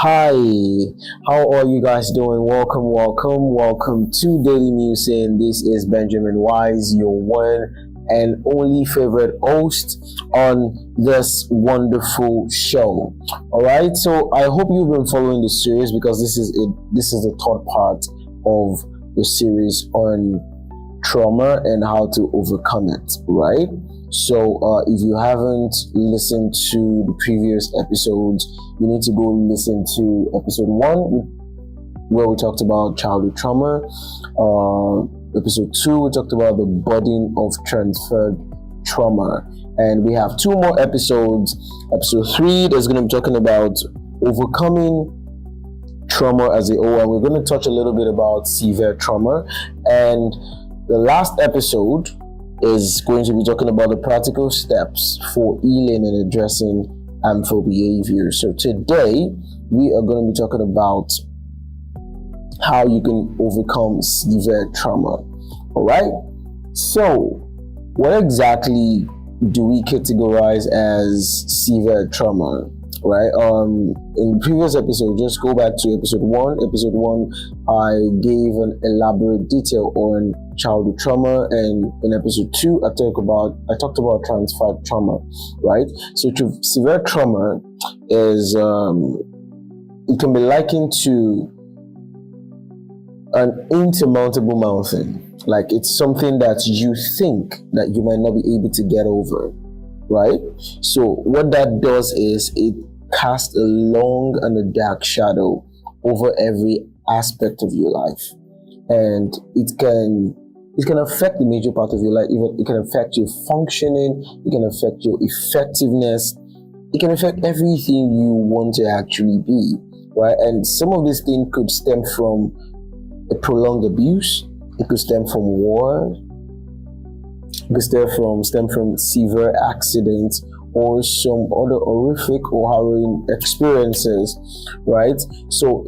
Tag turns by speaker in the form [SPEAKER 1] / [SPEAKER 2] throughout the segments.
[SPEAKER 1] Hi, how are you guys doing? Welcome to Daily Musing. This is Benjamin-Whyss, your one and only favorite host on this wonderful show. All right, so I hope you've been following the series because this is the third part of the series on trauma and how to overcome it. Right. So if you haven't listened to the previous episodes, you need to go listen to episode 1 where we talked about childhood trauma. Episode 2, we talked about the burden of transferred trauma. And we have 2 more episodes. Episode 3, there's going to be talking about overcoming trauma as a whole. And we're going to touch a little bit about severe trauma. And the last episode is going to be talking about the practical steps for healing and addressing harmful behavior. So today we are going to be talking about how you can overcome severe trauma. All right. So what exactly do we categorize as severe trauma? Right. In the previous episode, just go back to episode 1. Episode 1, I gave an elaborate detail on childhood trauma, and in episode 2, I talked about transferred trauma. Right. So severe trauma is it can be likened to an insurmountable mountain. Like it's something that you think that you might not be able to get over. Right. So what that does is it casts a long and a dark shadow over every aspect of your life, and it can affect the major part of your life. Even it can affect your functioning, it can affect your effectiveness, it can affect everything you want to actually be, right? And some of these things could stem from a prolonged abuse, it could stem from war, it could stem from severe accidents or some other horrific or harrowing experiences, right? So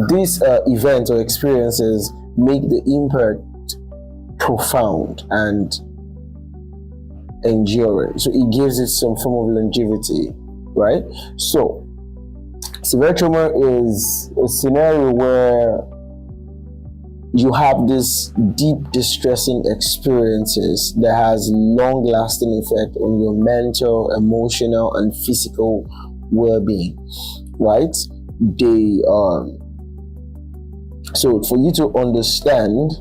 [SPEAKER 1] these events or experiences make the impact profound and enduring. So it gives it some form of longevity, right? So severe trauma is a scenario where you have this deep distressing experiences that has long-lasting effect on your mental, emotional, and physical well-being, right? So for you to understand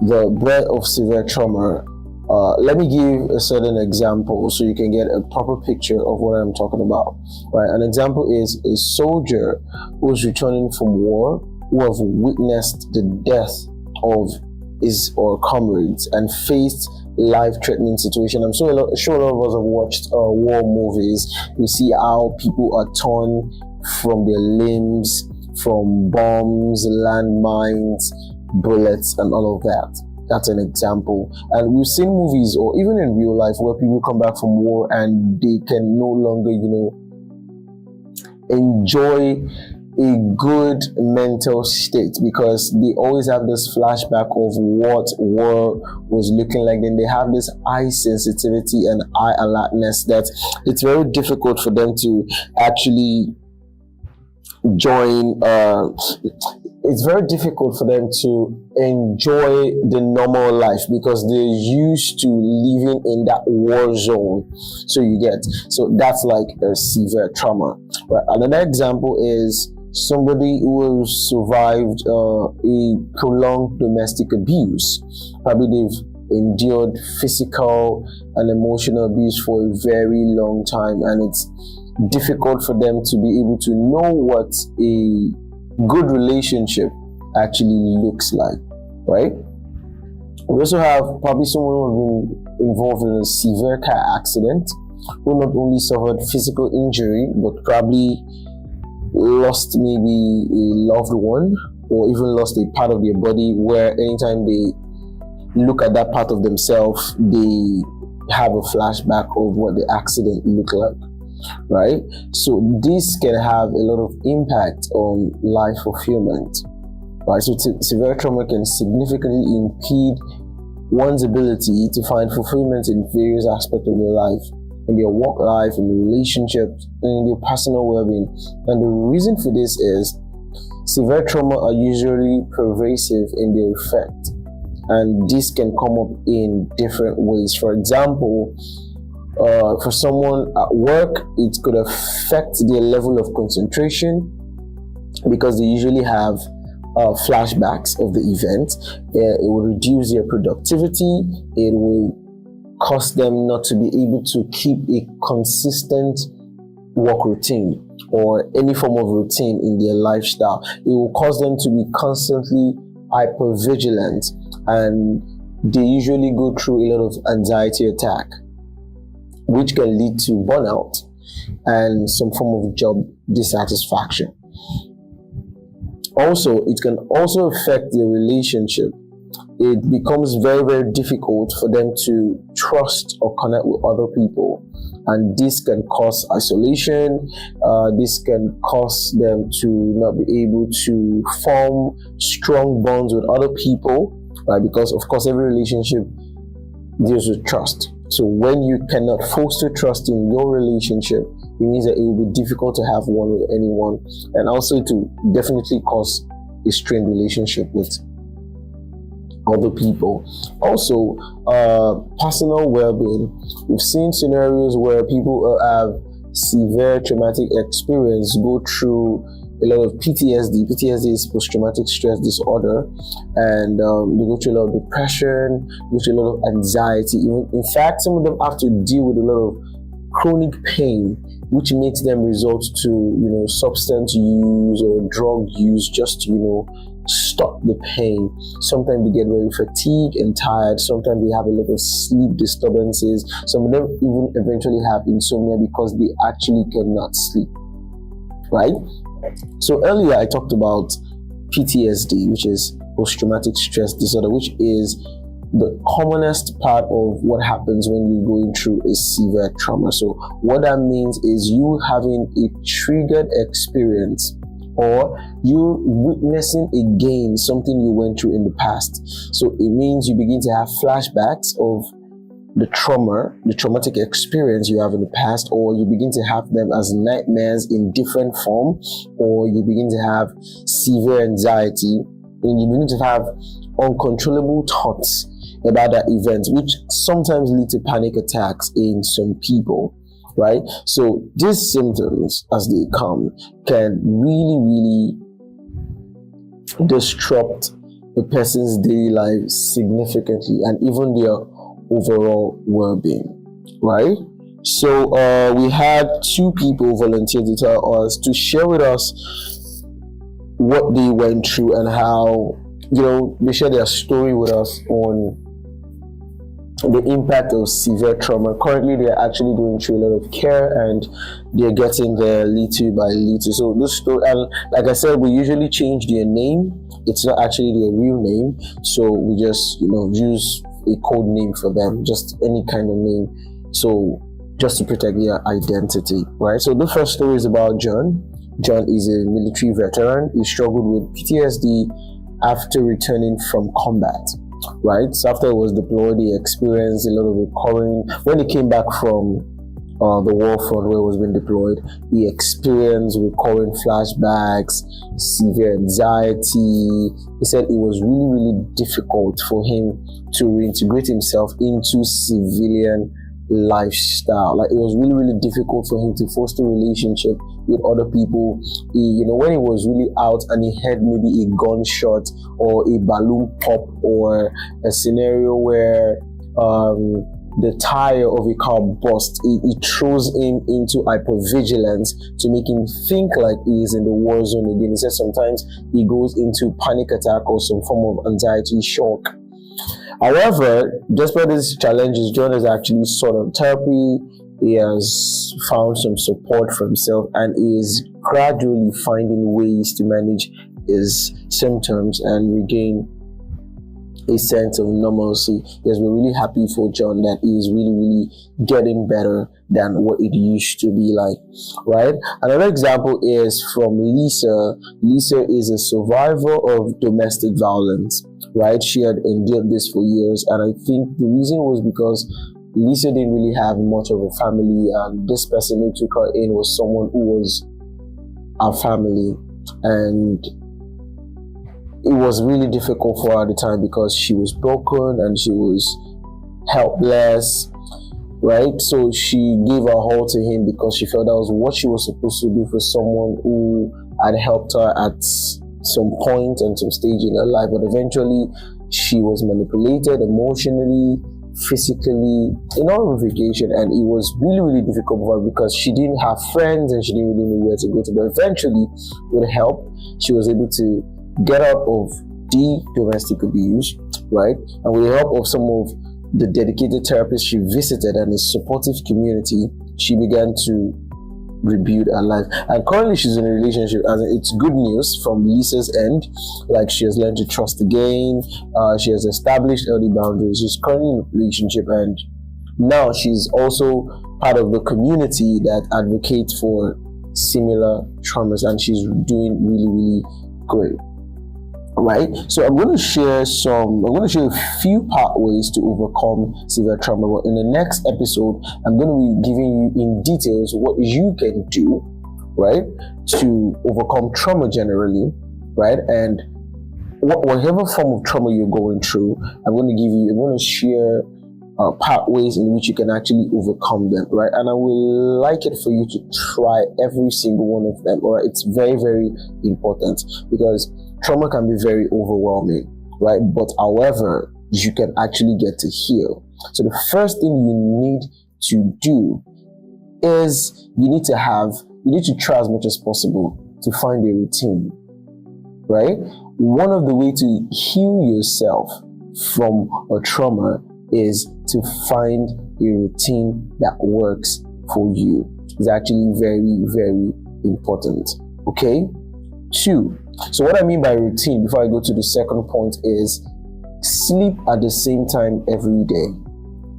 [SPEAKER 1] the breadth of severe trauma, let me give a certain example so you can get a proper picture of what I'm talking about, right? An example is a soldier who's returning from war, who have witnessed the death of his or comrades and faced life-threatening situation. I'm sure a lot of us have watched war movies. We see how people are torn from their limbs, from bombs, landmines, bullets, and all of that. That's an example. And we've seen movies, or even in real life, where people come back from war and they can no longer, enjoy a good mental state because they always have this flashback of what war was looking like. Then they have this eye sensitivity and eye alertness that it's very difficult for them to actually join. It's very difficult for them to enjoy the normal life because they're used to living in that war zone. So that's like a severe trauma. Right? Another example is somebody who has survived a prolonged domestic abuse. Probably they've endured physical and emotional abuse for a very long time, and it's difficult for them to be able to know what a good relationship actually looks like, right? We also have probably someone who's been involved in a severe car accident, who not only suffered physical injury, but probably lost maybe a loved one or even lost a part of their body, where anytime they look at that part of themselves, they have a flashback of what the accident looked like, right? So this can have a lot of impact on life fulfillment, right? So severe trauma can significantly impede one's ability to find fulfillment in various aspects of their life. in their work life, in the relationships, in their personal well-being. And the reason for this is severe trauma are usually pervasive in their effect, and this can come up in different ways. For example, for someone at work, it could affect their level of concentration because they usually have flashbacks of the event. It will reduce their productivity. It will cause them not to be able to keep a consistent work routine or any form of routine in their lifestyle. It will cause them to be constantly hypervigilant, and they usually go through a lot of anxiety attack, which can lead to burnout and some form of job dissatisfaction. Also, it can also affect their relationship. It becomes very, very difficult for them to trust or connect with other people, and this can cause isolation. This can cause them to not be able to form strong bonds with other people, right? Because of course every relationship deals with trust. So when you cannot foster trust in your relationship, it means that it will be difficult to have one with anyone, and also to definitely cause a strained relationship with other people. Also, personal well-being. We've seen scenarios where people have severe traumatic experience go through a lot of PTSD. PTSD is post-traumatic stress disorder, and they go through a lot of depression, go through a lot of anxiety. In fact, some of them have to deal with a lot of chronic pain, which makes them resort to substance use or drug use just to stop the pain. Sometimes they get very fatigued and tired. Sometimes they have a lot of sleep disturbances. Some of them even eventually have insomnia because they actually cannot sleep, right? So earlier I talked about PTSD, which is post-traumatic stress disorder, which is the commonest part of what happens when you're going through a severe trauma. So what that means is you having a triggered experience, or you witnessing again something you went through in the past. So it means you begin to have flashbacks of the traumatic experience you have in the past, or you begin to have them as nightmares in different form, or you begin to have severe anxiety, and you begin to have uncontrollable thoughts about that event, which sometimes lead to panic attacks in some people, right? So these symptoms, as they come, can really, really disrupt a person's daily life significantly, and even their overall well-being, right? So we had two people volunteer to tell us, to share with us what they went through and how, they share their story with us on the impact of severe trauma. Currently, they're actually going through a lot of care, and they're getting there little by little. So this story, and like I said, we usually change their name. It's not actually their real name, so we just use a code name for them, just any kind of name, so just to protect their identity, right? So the first story is about John. John is a military veteran. He struggled with PTSD after returning from combat, right? So after he was deployed, he experienced a lot of recurring, when he came back from the war front where he was being deployed, he experienced recurring flashbacks, severe anxiety. He said it was really, really difficult for him to reintegrate himself into civilian lifestyle. Like, it was really, really difficult for him to foster a relationship with other people. When he was really out and he heard maybe a gunshot or a balloon pop, or a scenario where the tire of a car burst, it throws him into hypervigilance to make him think like he is in the war zone again. He says sometimes he goes into panic attack or some form of anxiety shock. However, despite these challenges, John has actually sought out therapy. He has found some support for himself, and he is gradually finding ways to manage his symptoms and regain a sense of normalcy. Yes, we're really happy for John that he is really, really getting better than what it used to be like, right? Another example is from Lisa. Lisa is a survivor of domestic violence, right? She had endured this for years, and I think the reason was because Lisa didn't really have much of a family, and this person who took her in was someone who was our family, and it was really difficult for her at the time because she was broken and she was helpless, right? So she gave her all to him because she felt that was what she was supposed to do for someone who had helped her at some point and some stage in her life. But eventually she was manipulated emotionally, physically, in all ramifications, and it was really, really difficult for her because she didn't have friends and she didn't really know where to go to. But eventually, with help, she was able to get out of the domestic abuse, right? And with the help of some of the dedicated therapists she visited and a supportive community, she began to rebuild her life. And currently she's in a relationship, and it's good news from Lisa's end. Like, she has learned to trust again, she has established healthy boundaries, she's currently in a relationship, and now she's also part of the community that advocates for similar traumas, and she's doing really, really great. Right, so I'm going to share a few pathways to overcome severe trauma. But in the next episode, I'm going to be giving you in details what you can do, right, to overcome trauma generally, right, and whatever form of trauma you're going through, I'm going to share pathways in which you can actually overcome them, right? And I would like it for you to try every single one of them, all right? It's very, very important because trauma can be very overwhelming, right? But however, you can actually get to heal. So the first thing you need to do is you need to try as much as possible to find a routine, right? One of the ways to heal yourself from a trauma is to find a routine that works for you. It's actually very, very important, okay? 2. So what I mean by routine, before I go to the second point, is sleep at the same time every day.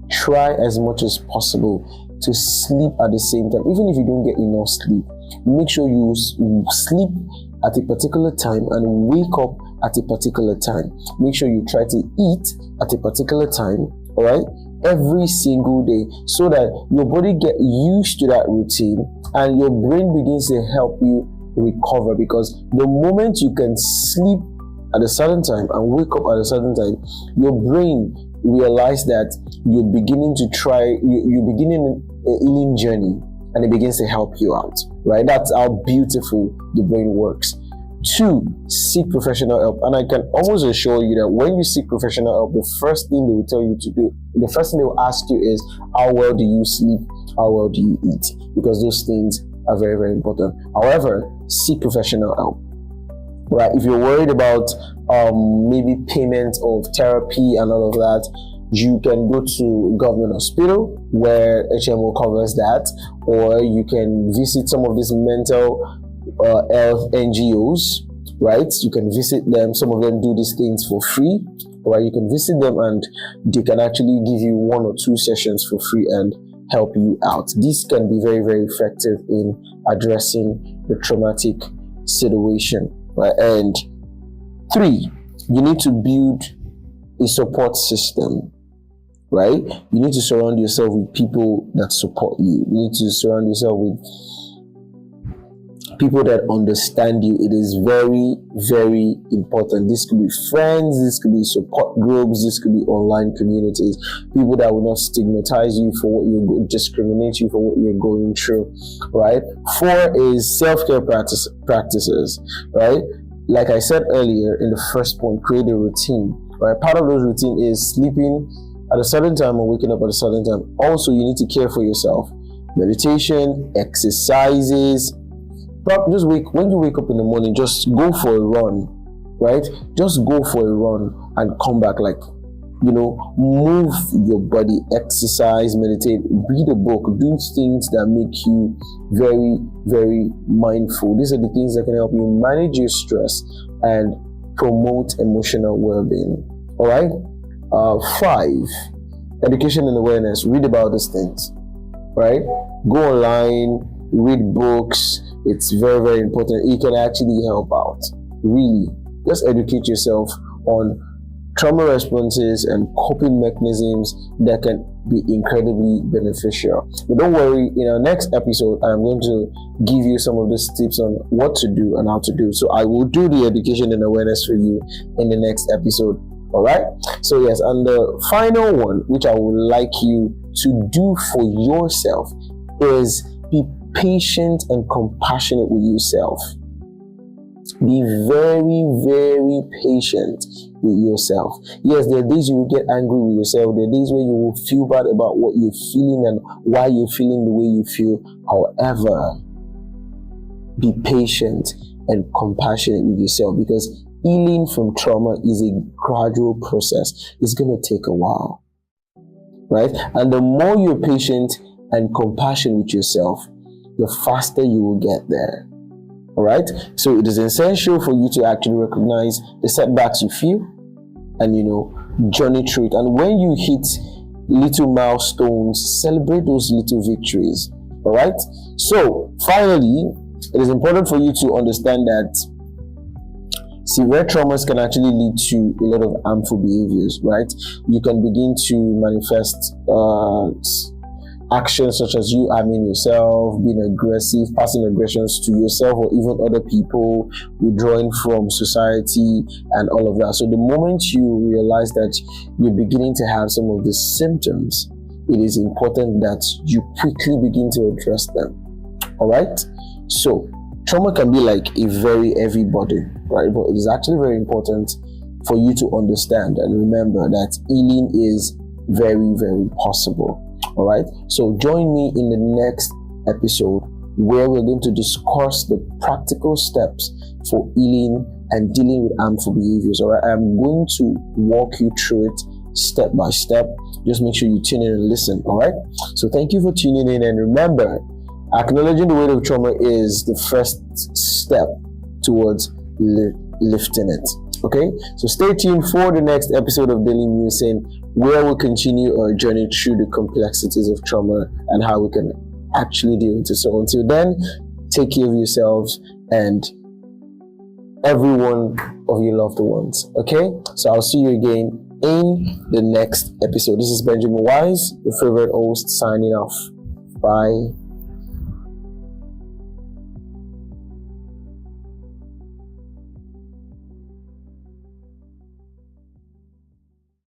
[SPEAKER 1] Try as much as possible to sleep at the same time. Even if you don't get enough sleep, make sure you sleep at a particular time and wake up at a particular time. Make sure you try to eat at a particular time, all right, every single day, so that your body get used to that routine and your brain begins to help you recover. Because the moment you can sleep at a certain time and wake up at a certain time, your brain realize that you're beginning a healing journey, and it begins to help you out, right? That's how beautiful the brain works. 2, seek professional help. And I can almost assure you that when you seek professional help, the first thing they will tell you to do, the first thing they will ask you is, how well do you sleep? How well do you eat? Because those things are very, very important. However, seek professional help, right? If you're worried about maybe payment of therapy and all of that, you can go to government hospital where HMO covers that, or you can visit some of these mental health NGOs, right? You can visit them. Some of them do these things for free, right? You can visit them and they can actually give you 1 or 2 sessions for free and help you out. This can be very, very effective in addressing the traumatic situation, right? And 3, you need to build a support system, right? You need to surround yourself with people that support you. You need to surround yourself with people that understand you. It is very, very important. This could be friends, this could be support groups, this could be online communities, people that will not stigmatize you for what discriminate you for what you're going through, right? 4 is self-care practices, right? Like I said earlier in the first point, create a routine, right? Part of those routine is sleeping at a certain time and waking up at a certain time. Also, you need to care for yourself. Meditation, exercises. When you wake up in the morning, just go for a run, right? Just go for a run and come back, move your body, exercise, meditate, read a book, do things that make you very, very mindful. These are the things that can help you manage your stress and promote emotional well-being. All right. 5, education and awareness. Read about these things, right? Go online, read books. It's very, very important. It can actually help out. Really, just educate yourself on trauma responses and coping mechanisms that can be incredibly beneficial. But don't worry, in our next episode, I'm going to give you some of these tips on what to do and how to do. So I will do the education and awareness for you in the next episode. All right. So yes, and the final one, which I would like you to do for yourself, is be patient and compassionate with yourself. Be very, very patient with yourself. Yes, there are days you will get angry with yourself. There are days where you will feel bad about what you're feeling and why you're feeling the way you feel. However, be patient and compassionate with yourself, because healing from trauma is a gradual process. It's going to take a while, right? And the more you're patient and compassionate with yourself, the faster you will get there. All right. So it is essential for you to actually recognize the setbacks you feel and, journey through it. And when you hit little milestones, celebrate those little victories. All right. So finally, it is important for you to understand that severe traumas can actually lead to a lot of harmful behaviors, right? You can begin to manifest actions such as you harming yourself, being aggressive, passing aggressions to yourself or even other people, withdrawing from society and all of that. So the moment you realize that you're beginning to have some of the symptoms, it is important that you quickly begin to address them. All right? So trauma can be like a very heavy burden, right? But it is actually very important for you to understand and remember that healing is very, very possible. All right. So join me in the next episode where we're going to discuss the practical steps for healing and dealing with harmful behaviors. All right. I'm going to walk you through it step by step. Just make sure you tune in and listen. All right. So thank you for tuning in. And remember, acknowledging the weight of trauma is the first step towards lifting it. Okay, so stay tuned for the next episode of Daily Musing, where we'll continue our journey through the complexities of trauma and how we can actually deal with it. So until then, take care of yourselves and every one of your loved ones. Okay, so I'll see you again in the next episode. This is Benjamin-Whyss, your favorite host, signing off. Bye.